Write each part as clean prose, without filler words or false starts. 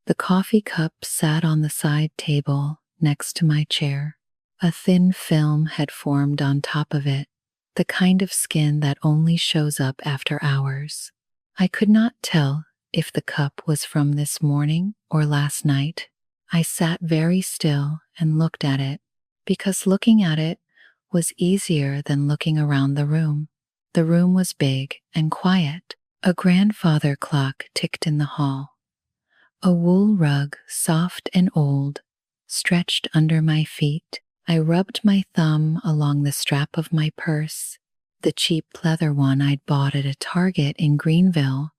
The coffee cup sat on the side table next to my chair. A thin film had formed on top of it, the kind of skin that only shows up after hours. I could not tell if the cup was from this morning or last night. I sat very still and looked at it, because looking at it was easier than looking around the room. The room was big and quiet. A grandfather clock ticked in the hall. A wool rug, soft and old, stretched under my feet. I rubbed my thumb along the strap of my purse, the cheap leather one I'd bought at a Target in Greenville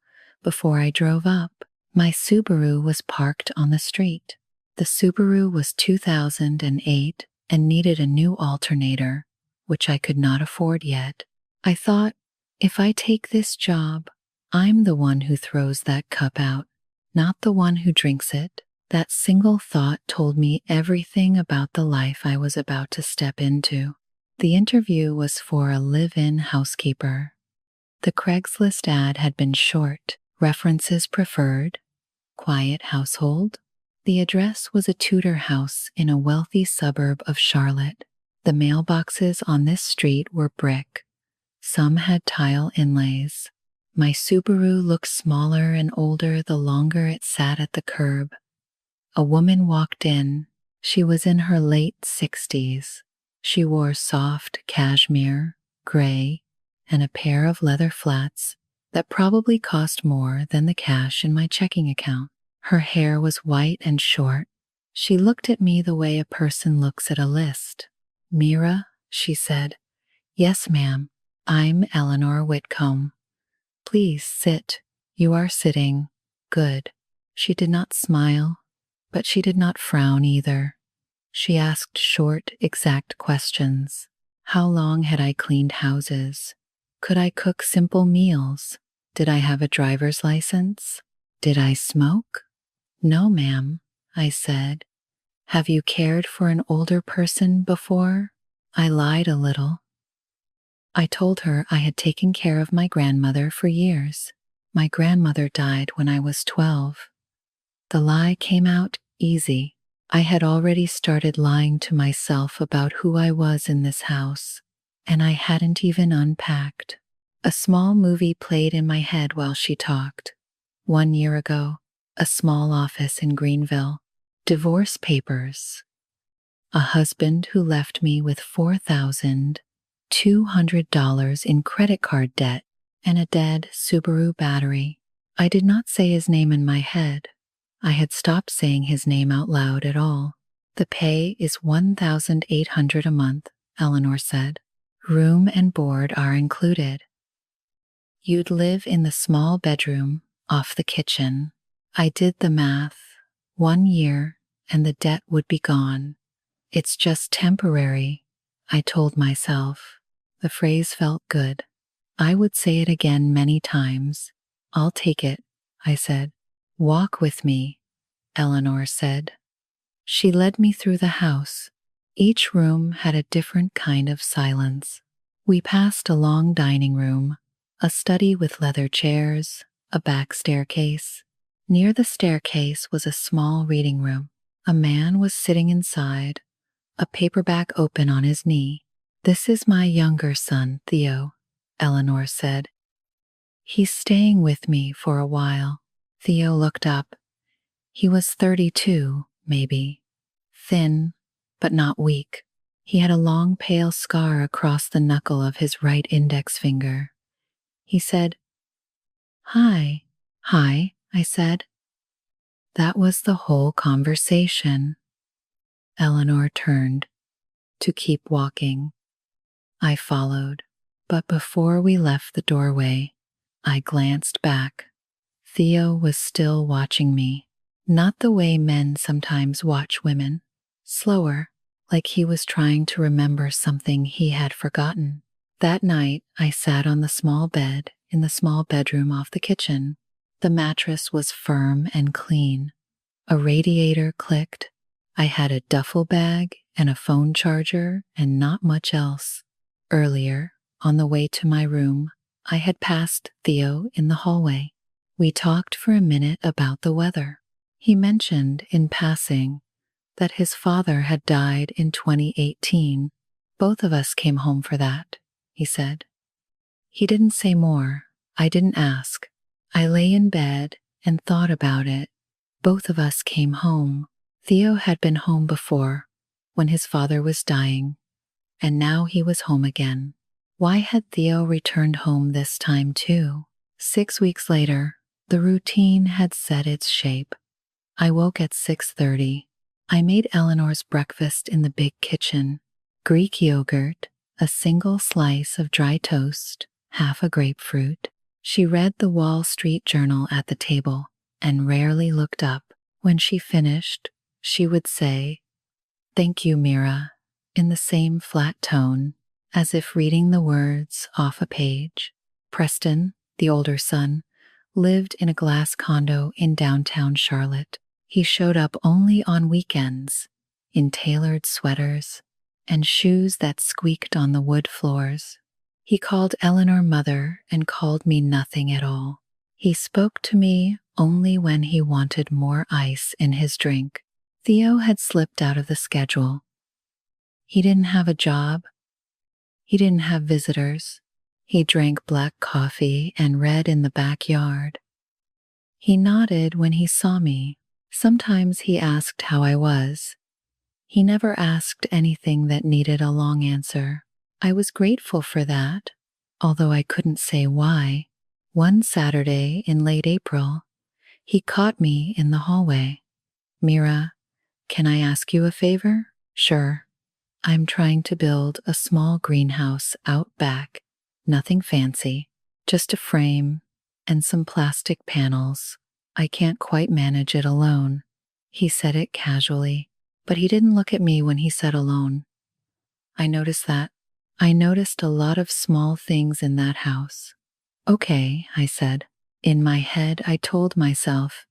before I drove up. My Subaru was parked on the street. The Subaru was 2008 and needed a new alternator, which I could not afford yet. I thought, if I take this job, I'm the one who throws that cup out, not the one who drinks it. That single thought told me everything about the life I was about to step into. The interview was for a live-in housekeeper. The Craigslist ad had been short. References preferred. Quiet household. The address was a Tudor house in a wealthy suburb of Charlotte. The mailboxes on this street were brick. Some had tile inlays. My Subaru looked smaller and older the longer it sat at the curb. A woman walked in. She was in her late 60s. She wore soft cashmere, gray, and a pair of leather flats that probably cost more than the cash in my checking account. Her hair was white and short. She looked at me the way a person looks at a list. "Mira," she said. "Yes, ma'am. I'm Eleanor Whitcomb. Please sit. You are sitting. Good." She did not smile, but she did not frown either. She asked short, exact questions. How long had I cleaned houses? Could I cook simple meals? Did I have a driver's license? Did I smoke? "No, ma'am," I said. "Have you cared for an older person before?" I lied a little. I told her I had taken care of my grandmother for years. My grandmother died when I was 12. The lie came out easy. I had already started lying to myself about who I was in this house, and I hadn't even unpacked. A small movie played in my head while she talked. 1 year ago, a small office in Greenville, divorce papers, a husband who left me with $4,200 in credit card debt, and a dead Subaru battery. I did not say his name in my head. I had stopped saying his name out loud at all. "The pay is $1,800 a month," Eleanor said. "Room and board are included. You'd live in the small bedroom off the kitchen." I did the math. 1 year and the debt would be gone. "It's just temporary," I told myself. The phrase felt good. I would say it again many times. "I'll take it," I said. "Walk with me," Eleanor said. She led me through the house. Each room had a different kind of silence. We passed a long dining room, a study with leather chairs, a back staircase. Near the staircase was a small reading room. A man was sitting inside, a paperback open on his knee. "This is my younger son, Theo," Eleanor said. "He's staying with me for a while." Theo looked up. He was 32, maybe. Thin, but not weak. He had a long pale scar across the knuckle of his right index finger. He said, "Hi." "Hi," I said. That was the whole conversation. Eleanor turned to keep walking. I followed, but before we left the doorway, I glanced back. Theo was still watching me, not the way men sometimes watch women, slower, like he was trying to remember something he had forgotten. That night, I sat on the small bed in the small bedroom off the kitchen. The mattress was firm and clean. A radiator clicked. I had a duffel bag and a phone charger and not much else. Earlier, on the way to my room, I had passed Theo in the hallway. We talked for a minute about the weather. He mentioned, in passing, that his father had died in 2018. Both of us came home for that, he said. He didn't say more. I didn't ask. I lay in bed and thought about it. Both of us came home. Theo had been home before, when his father was dying, and now he was home again. Why had Theo returned home this time too? 6 weeks later, the routine had set its shape. I woke at 6:30. I made Eleanor's breakfast in the big kitchen. Greek yogurt, a single slice of dry toast, half a grapefruit. She read the Wall Street Journal at the table and rarely looked up. When she finished, she would say, "Thank you, Mira," in the same flat tone, as if reading the words off a page. Preston, the older son, lived in a glass condo in downtown Charlotte. He showed up only on weekends, in tailored sweaters and shoes that squeaked on the wood floors. He called Eleanor mother and called me nothing at all. He spoke to me only when he wanted more ice in his drink. Theo had slipped out of the schedule. He didn't have a job. He didn't have visitors. He drank black coffee and read in the backyard. He nodded when he saw me. Sometimes he asked how I was. He never asked anything that needed a long answer. I was grateful for that, although I couldn't say why. One Saturday in late April, he caught me in the hallway. "Mira, can I ask you a favor?" "Sure. I'm trying to build a small greenhouse out back. Nothing fancy, just a frame and some plastic panels. I can't quite manage it alone." He said it casually, but he didn't look at me when he said alone. I noticed that. I noticed a lot of small things in that house. "Okay," I said. In my head, I told myself,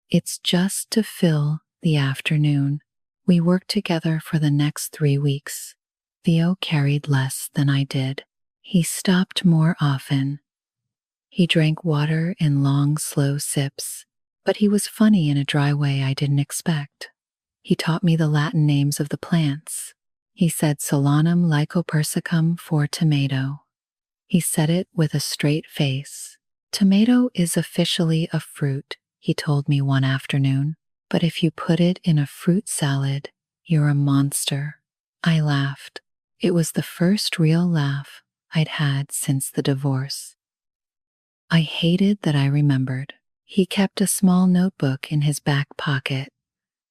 "It's just to fill the afternoon." We worked together for the next 3 weeks. Theo carried less than I did. He stopped more often. He drank water in long, slow sips, but he was funny in a dry way I didn't expect. He taught me the Latin names of the plants. He said Solanum lycopersicum for tomato. He said it with a straight face. "Tomato is officially a fruit," he told me one afternoon, "but if you put it in a fruit salad, you're a monster." I laughed. It was the first real laugh I'd had since the divorce. I hated that I remembered. He kept a small notebook in his back pocket.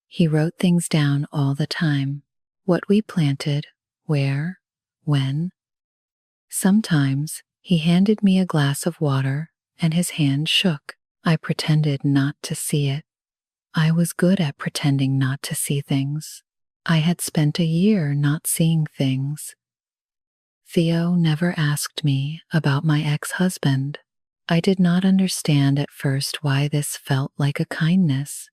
He wrote things down all the time. What we planted, where, when. Sometimes he handed me a glass of water and his hand shook. I pretended not to see it. I was good at pretending not to see things. I had spent a year not seeing things. Theo never asked me about my ex-husband. I did not understand at first why this felt like a kindness.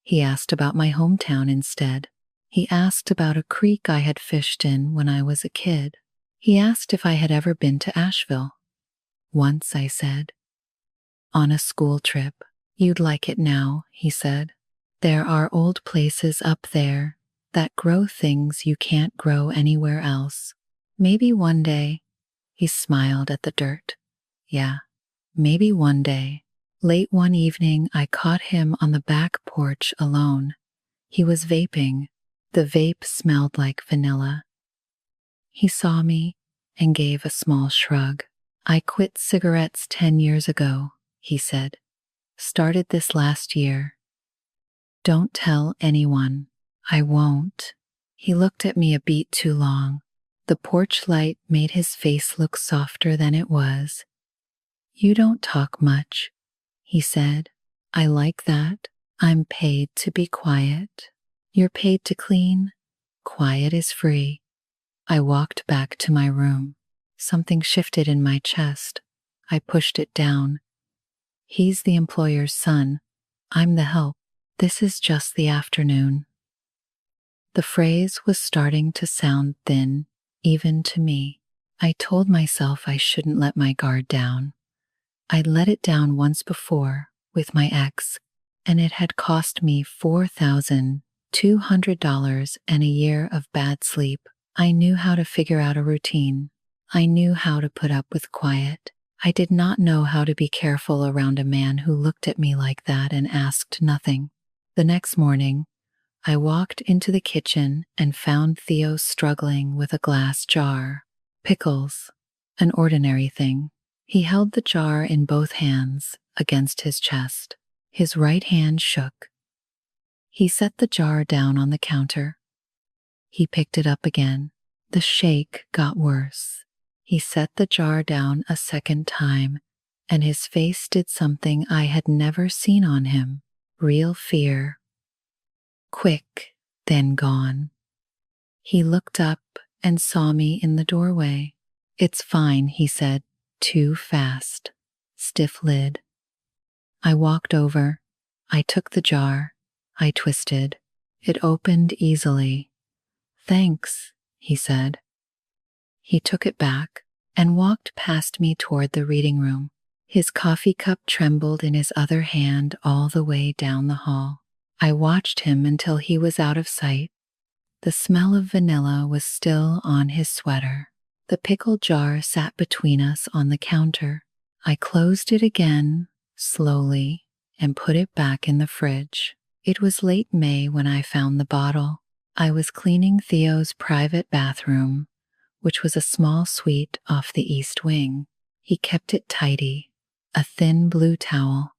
He asked about my hometown instead. He asked about a creek I had fished in when I was a kid. He asked if I had ever been to Asheville. "Once," I said. "On a school trip." "You'd like it now," he said. "There are old places up there that grow things you can't grow anywhere else. Maybe one day." He smiled at the dirt. "Yeah, maybe one day." Late one evening, I caught him on the back porch alone. He was vaping. The vape smelled like vanilla. He saw me and gave a small shrug. "I quit cigarettes 10 years ago," he said. "Started this last year. Don't tell anyone." "I won't." He looked at me a beat too long. The porch light made his face look softer than it was. "You don't talk much," he said. "I like that. I'm paid to be quiet. You're paid to clean. Quiet is free." I walked back to my room. Something shifted in my chest. I pushed it down. He's the employer's son. I'm the help. This is just the afternoon. The phrase was starting to sound thin, even to me. I told myself I shouldn't let my guard down. I'd let it down once before, with my ex. and it had cost me $4,200 and a year of bad sleep. I knew how to figure out a routine. I knew how to put up with quiet. I did not know how to be careful around a man who looked at me like that and asked nothing. The next morning, I walked into the kitchen and found Theo struggling with a glass jar. Pickles, an ordinary thing. He held the jar in both hands against his chest. His right hand shook. He set the jar down on the counter. He picked it up again. The shake got worse. He set the jar down a second time, and his face did something I had never seen on him. Real fear. Quick, then gone. He looked up and saw me in the doorway. "It's fine," he said, too fast. Stiff lid. I walked over. I took the jar. I twisted. It opened easily. "Thanks," he said. He took it back and walked past me toward the reading room. His coffee cup trembled in his other hand all the way down the hall. I watched him until he was out of sight. The smell of vanilla was still on his sweater. The pickle jar sat between us on the counter. I closed it again, slowly, and put it back in the fridge. It was late May when I found the bottle. I was cleaning Theo's private bathroom, which was a small suite off the east wing. He kept it tidy, a thin blue towel,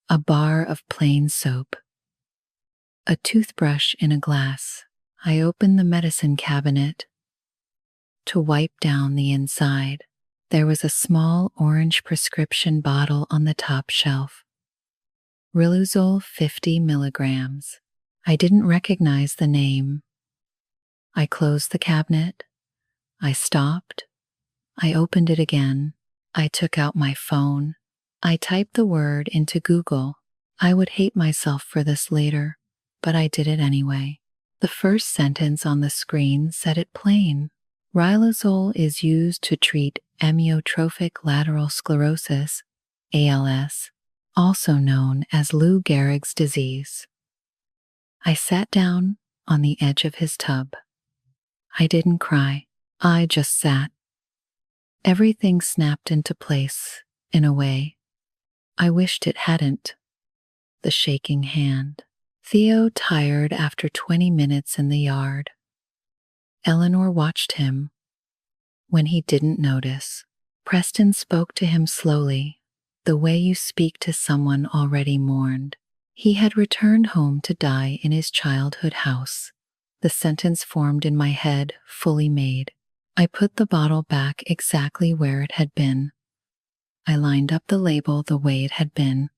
a bar of plain soap, a toothbrush in a glass. I opened the medicine cabinet to wipe down the inside. There was a small orange prescription bottle on the top shelf. Riluzole 50 milligrams. I didn't recognize the name. I closed the cabinet. I stopped. I opened it again. I took out my phone. I typed the word into Google. I would hate myself for this later, but I did it anyway. The first sentence on the screen said it plain. Riluzole is used to treat amyotrophic lateral sclerosis, ALS, also known as Lou Gehrig's disease. I sat down on the edge of his tub. I didn't cry. I just sat. Everything snapped into place, in a way. I wished it hadn't. The shaking hand. Theo tired after 20 minutes in the yard. Eleanor watched him when he didn't notice. Preston spoke to him slowly, the way you speak to someone already mourned. He had returned home to die in his childhood house. The sentence formed in my head, fully made. I put the bottle back exactly where it had been. I lined up the label the way it had been.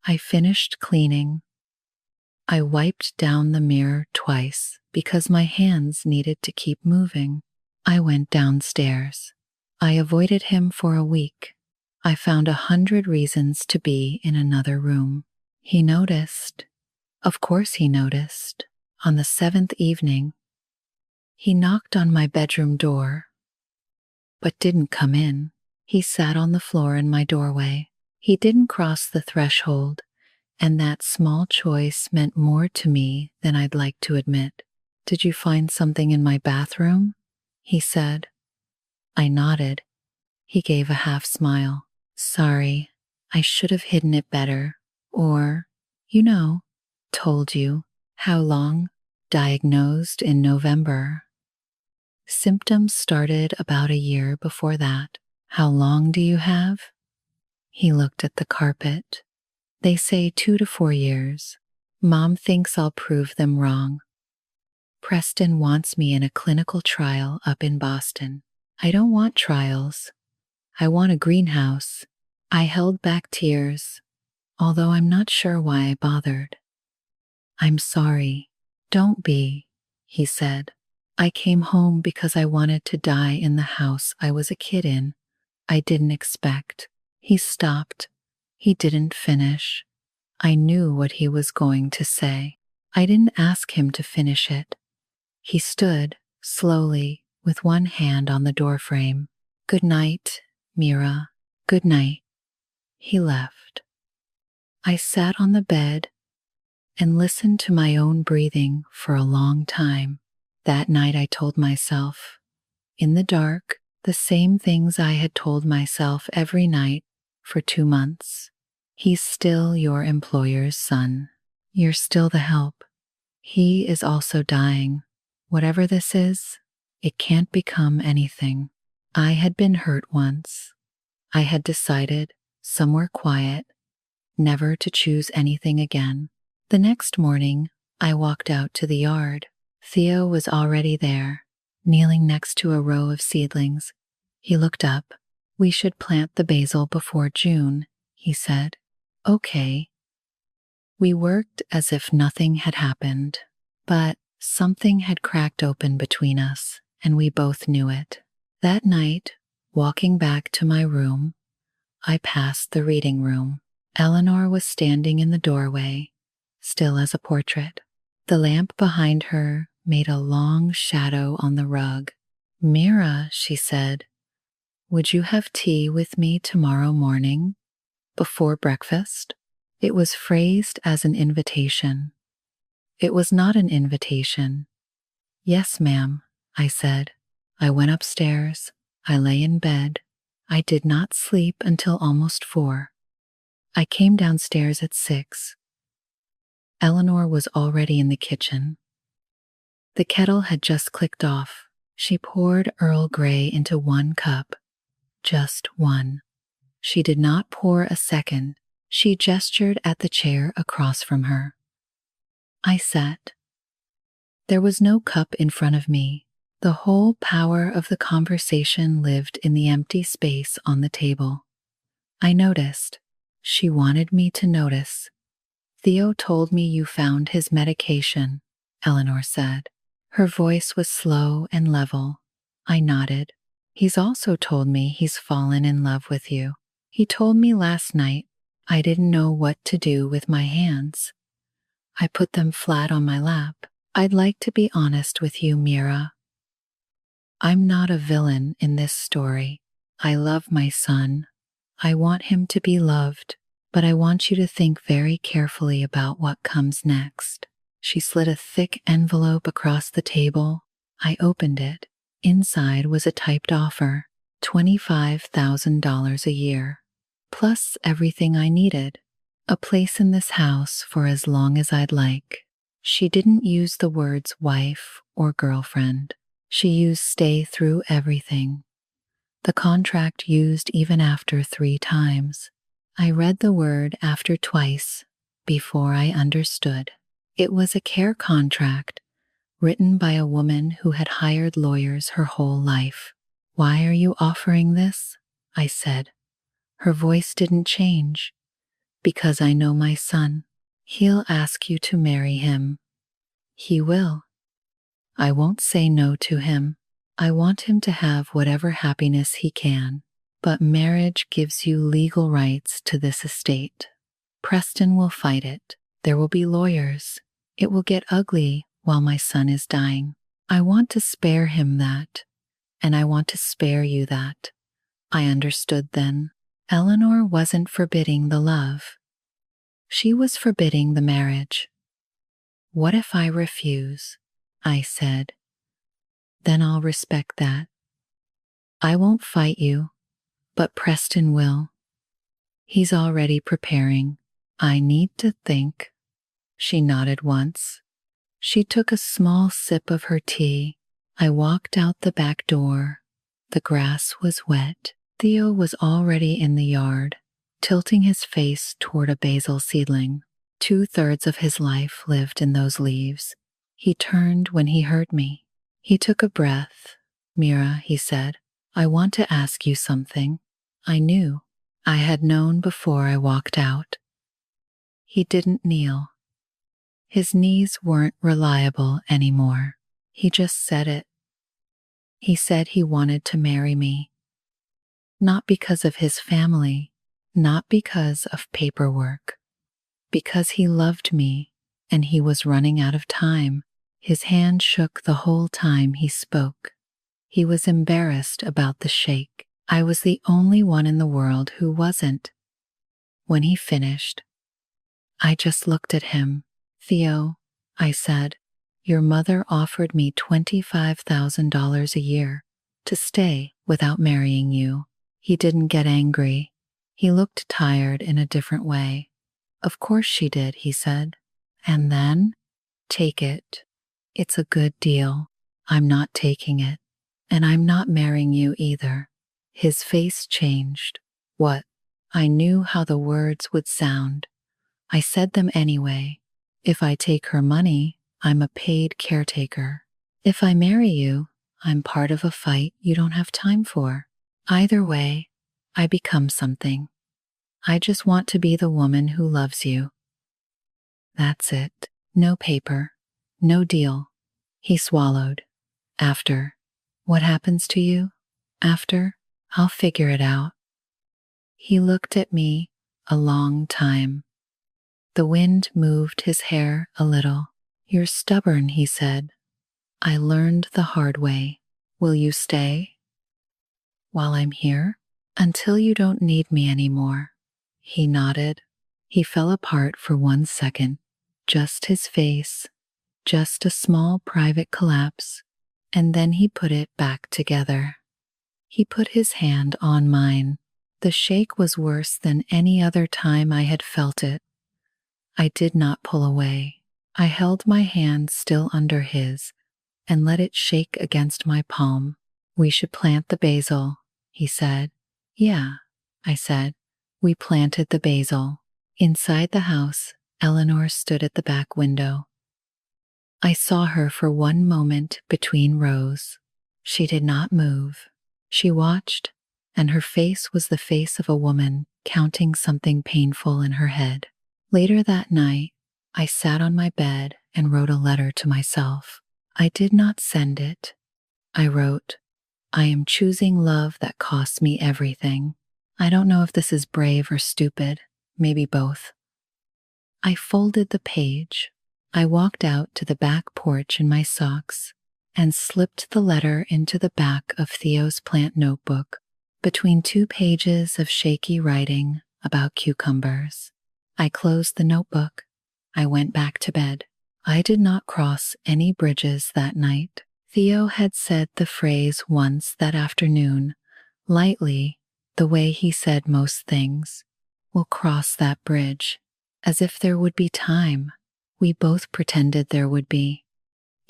I finished cleaning. I wiped down the mirror twice because my hands needed to keep moving. I went downstairs. I avoided him for a week. I found 100 reasons to be in another room. He noticed. Of course he noticed. On the 7th evening, he knocked on my bedroom door, but didn't come in. He sat on the floor in my doorway. He didn't cross the threshold, and that small choice meant more to me than I'd like to admit. "Did you find something in my bathroom?" he said. I nodded. He gave a half smile. "Sorry, I should have hidden it better. Or, told you. How long?" Diagnosed in November. Symptoms started about a year before that. "How long do you have?" He looked at the carpet. "They say 2 to 4 years. Mom thinks I'll prove them wrong. Preston wants me in a clinical trial up in Boston. I don't want trials. I want a greenhouse." I held back tears, although I'm not sure why I bothered. "I'm sorry." "Don't be," he said. "I came home because I wanted to die in the house I was a kid in. I didn't expect." He stopped. He didn't finish. I knew what he was going to say. I didn't ask him to finish it. He stood, slowly, with one hand on the doorframe. "Good night, Mira. Good night." He left. I sat on the bed, and listened to my own breathing for a long time. That night I told myself, in the dark, the same things I had told myself every night for 2 months. He's still your employer's son. You're still the help. He is also dying. Whatever this is, it can't become anything. I had been hurt once. I had decided, somewhere quiet, never to choose anything again. The next morning, I walked out to the yard. Theo was already there, kneeling next to a row of seedlings. He looked up. "We should plant the basil before June," he said. "Okay." We worked as if nothing had happened, but something had cracked open between us, and we both knew it. That night, walking back to my room, I passed the reading room. Eleanor was standing in the doorway, still as a portrait. The lamp behind her made a long shadow on the rug. "Mira," she said, "would you have tea with me tomorrow morning, before breakfast?" It was phrased as an invitation. It was not an invitation. "Yes, ma'am," I said. I went upstairs. I lay in bed. I did not sleep until almost 4. I came downstairs at 6. Eleanor was already in the kitchen. The kettle had just clicked off. She poured Earl Grey into 1 cup. Just 1. She did not pour a second. She gestured at the chair across from her. I sat. There was no cup in front of me. The whole power of the conversation lived in the empty space on the table. I noticed. She wanted me to notice. "Theo told me you found his medication," Eleanor said. Her voice was slow and level. I nodded. "He's also told me he's fallen in love with you. He told me last night. I didn't know what to do with my hands. I put them flat on my lap. I'd like to be honest with you, Mira. I'm not a villain in this story. I love my son. I want him to be loved, but I want you to think very carefully about what comes next." She slid a thick envelope across the table. I opened it. Inside was a typed offer, $25,000 a year, plus everything I needed. A place in this house for as long as I'd like. She didn't use the words wife or girlfriend. She used stay through everything. The contract used even after 3 times. I read the word after twice before I understood. It was a care contract written by a woman who had hired lawyers her whole life. "Why are you offering this?" I said. Her voice didn't change. "Because I know my son. He'll ask you to marry him. He will. I won't say no to him. I want him to have whatever happiness he can. But marriage gives you legal rights to this estate. Preston will fight it. There will be lawyers. It will get ugly while my son is dying. I want to spare him that, and I want to spare you that." I understood then. Eleanor wasn't forbidding the love. She was forbidding the marriage. "What if I refuse?" I said. "Then I'll respect that. I won't fight you, but Preston will. He's already preparing. I need to think." She nodded once. She took a small sip of her tea. I walked out the back door. The grass was wet. Theo was already in the yard, tilting his face toward a basil seedling. 2/3 of his life lived in those leaves. He turned when he heard me. He took a breath. "Mira," he said, "I want to ask you something." I knew. I had known before I walked out. He didn't kneel. His knees weren't reliable anymore. He just said it. He said he wanted to marry me. Not because of his family, not because of paperwork, because he loved me and he was running out of time. His hand shook the whole time he spoke. He was embarrassed about the shake. I was the only one in the world who wasn't. When he finished, I just looked at him. Theo, I said, your mother offered me $25,000 a year to stay without marrying you. He didn't get angry. He looked tired in a different way. Of course she did, he said. And then? Take it. It's a good deal. I'm not taking it. And I'm not marrying you either. His face changed. What? I knew how the words would sound. I said them anyway. If I take her money, I'm a paid caretaker. If I marry you, I'm part of a fight you don't have time for. Either way, I become something. I just want to be the woman who loves you. That's it. No paper. No deal. He swallowed. After. What happens to you? After? I'll figure it out. He looked at me a long time. The wind moved his hair a little. You're stubborn, he said. I learned the hard way. Will you stay? While I'm here? Until you don't need me anymore. He nodded. He fell apart for 1 second. Just his face. Just a small private collapse. And then he put it back together. He put his hand on mine. The shake was worse than any other time I had felt it. I did not pull away. I held my hand still under his and let it shake against my palm. We should plant the basil, he said. Yeah, I said. We planted the basil. Inside the house, Eleanor stood at the back window. I saw her for one moment between rows. She did not move. She watched, and her face was the face of a woman counting something painful in her head. Later that night, I sat on my bed and wrote a letter to myself. I did not send it. I wrote, I am choosing love that costs me everything. I don't know if this is brave or stupid, maybe both. I folded the page. I walked out to the back porch in my socks and slipped the letter into the back of Theo's plant notebook between 2 pages of shaky writing about cucumbers. I closed the notebook. I went back to bed. I did not cross any bridges that night. Theo had said the phrase once that afternoon, lightly, the way he said most things. We'll cross that bridge, as if there would be time. We both pretended there would be.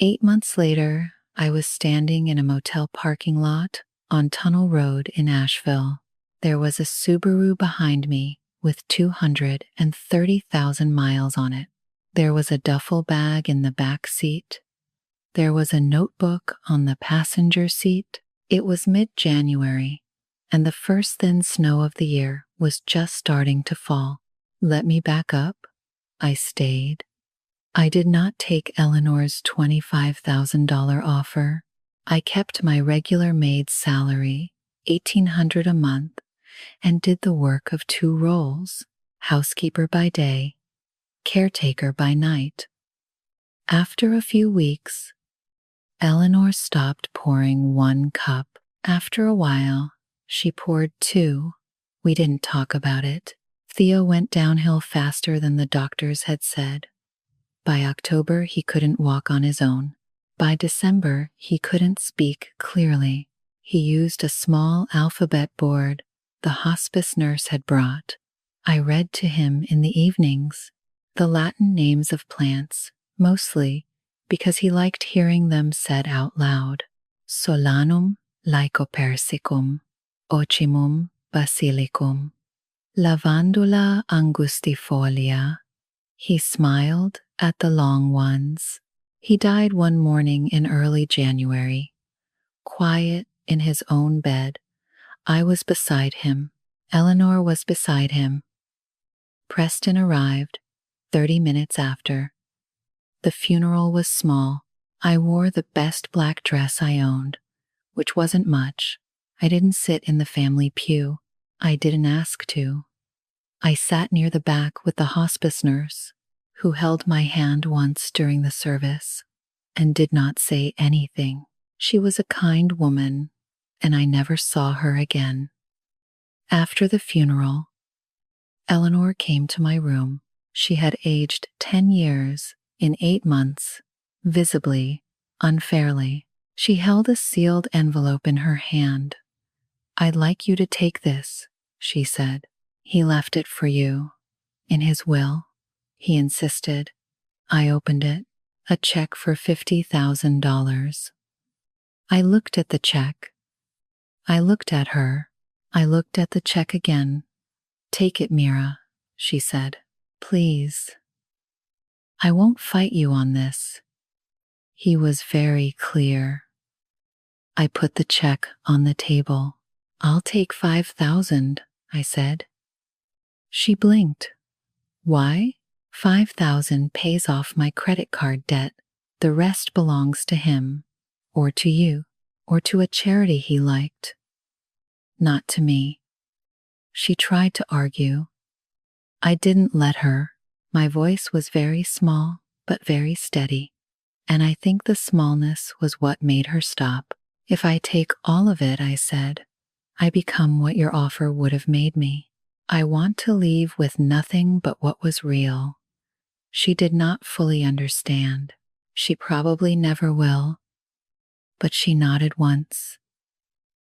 8 months later, I was standing in a motel parking lot on Tunnel Road in Asheville. There was a Subaru behind me with 230,000 miles on it. There was a duffel bag in the back seat. There was a notebook on the passenger seat. It was mid-January, and the first thin snow of the year was just starting to fall. Let me back up. I stayed. I did not take Eleanor's $25,000 offer. I kept my regular maid salary, $1,800 a month, and did the work of 2 roles, housekeeper by day, caretaker by night. After a few weeks, Eleanor stopped pouring 1 cup. After a while, she poured 2. We didn't talk about it. Theo went downhill faster than the doctors had said. By October, he couldn't walk on his own. By December, he couldn't speak clearly. He used a small alphabet board the hospice nurse had brought. I read to him in the evenings the Latin names of plants, mostly because he liked hearing them said out loud. Solanum lycopersicum, ochimum basilicum, lavandula angustifolia. He smiled at the long ones. He died one morning in early January. Quiet in his own bed, I was beside him. Eleanor was beside him. Preston arrived 30 minutes after. The funeral was small. I wore the best black dress I owned, which wasn't much. I didn't sit in the family pew. I didn't ask to. I sat near the back with the hospice nurse, who held my hand once during the service and did not say anything. She was a kind woman, and I never saw her again. After the funeral, Eleanor came to my room. She had aged 10 years In 8 months, visibly, unfairly. She held a sealed envelope in her hand. "I'd like you to take this," she said. "He left it for you. In his will," he insisted. I opened it. A check for $50,000. I looked at the check. I looked at her. I looked at the check again. "Take it, Mira," she said. "Please. I won't fight you on this." He was very clear. I put the check on the table. "I'll take 5,000, I said. She blinked. "Why?" "5,000 pays off my credit card debt. The rest belongs to him, or to you, or to a charity he liked. Not to me." She tried to argue. I didn't let her. My voice was very small, but very steady. And I think the smallness was what made her stop. "If I take all of it," I said, "I become what your offer would have made me. I want to leave with nothing but what was real." She did not fully understand. She probably never will. But she nodded once.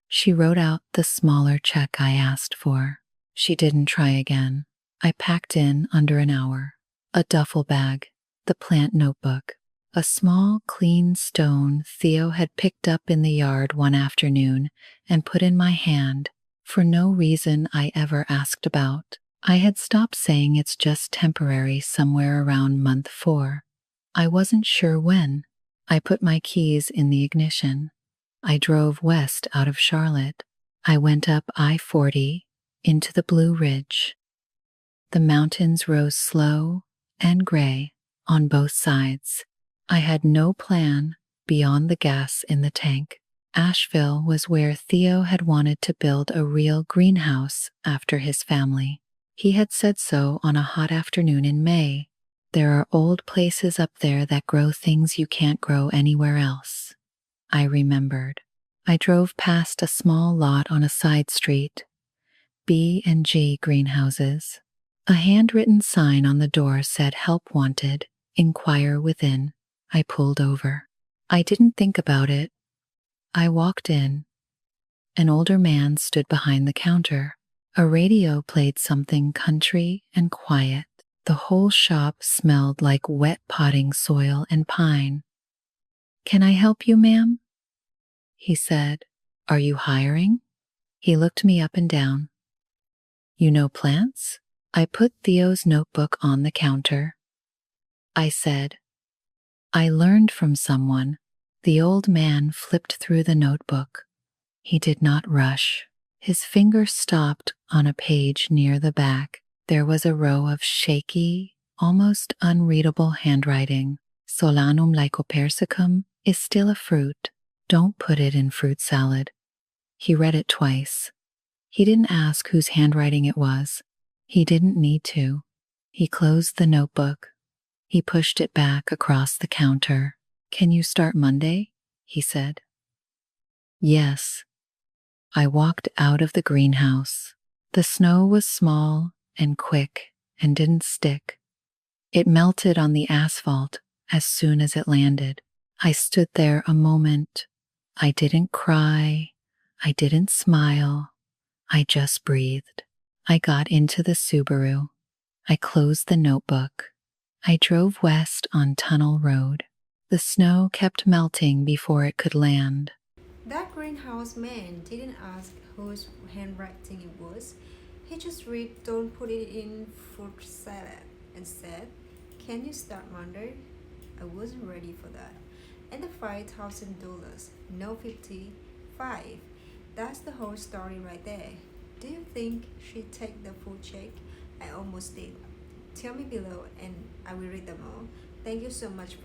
She wrote out the smaller check I asked for. She didn't try again. I packed in under an hour. A duffel bag, the plant notebook, a small, clean stone Theo had picked up in the yard one afternoon and put in my hand for no reason I ever asked about. I had stopped saying it's just temporary somewhere around month 4. I wasn't sure when. I put my keys in the ignition. I drove west out of Charlotte. I went up I-40 into the Blue Ridge. The mountains rose slow and gray on both sides. I had no plan beyond the gas in the tank. Asheville was where Theo had wanted to build a real greenhouse after his family. He had said so on a hot afternoon in May. "There are old places up there that grow things you can't grow anywhere else." I remembered. I drove past a small lot on a side street. B&G Greenhouses. A handwritten sign on the door said "Help Wanted, Inquire Within." I pulled over. I didn't think about it. I walked in. An older man stood behind the counter. A radio played something country and quiet. The whole shop smelled like wet potting soil and pine. "Can I help you, ma'am?" he said. "Are you hiring?" He looked me up and down. "You know plants?" I put Theo's notebook on the counter. I said, "I learned from someone." The old man flipped through the notebook. He did not rush. His finger stopped on a page near the back. There was a row of shaky, almost unreadable handwriting. "Solanum lycopersicum is still a fruit. Don't put it in fruit salad." He read it twice. He didn't ask whose handwriting it was. He didn't need to. He closed the notebook. He pushed it back across the counter. "Can you start Monday?" he said. Yes. I walked out of the greenhouse. The snow was small and quick and didn't stick. It melted on the asphalt as soon as it landed. I stood there a moment. I didn't cry. I didn't smile. I just breathed. I got into the Subaru. I closed the notebook. I drove west on Tunnel Road. The snow kept melting before it could land. That greenhouse man didn't ask whose handwriting it was. He just read "Don't put it in fruit salad" and said, "Can you start Monday?" I wasn't ready for that. And the $5,000, no 55. That's the whole story right there. Do you think she'd take the full check? I almost did. Tell me below and I will read them all. Thank you so much for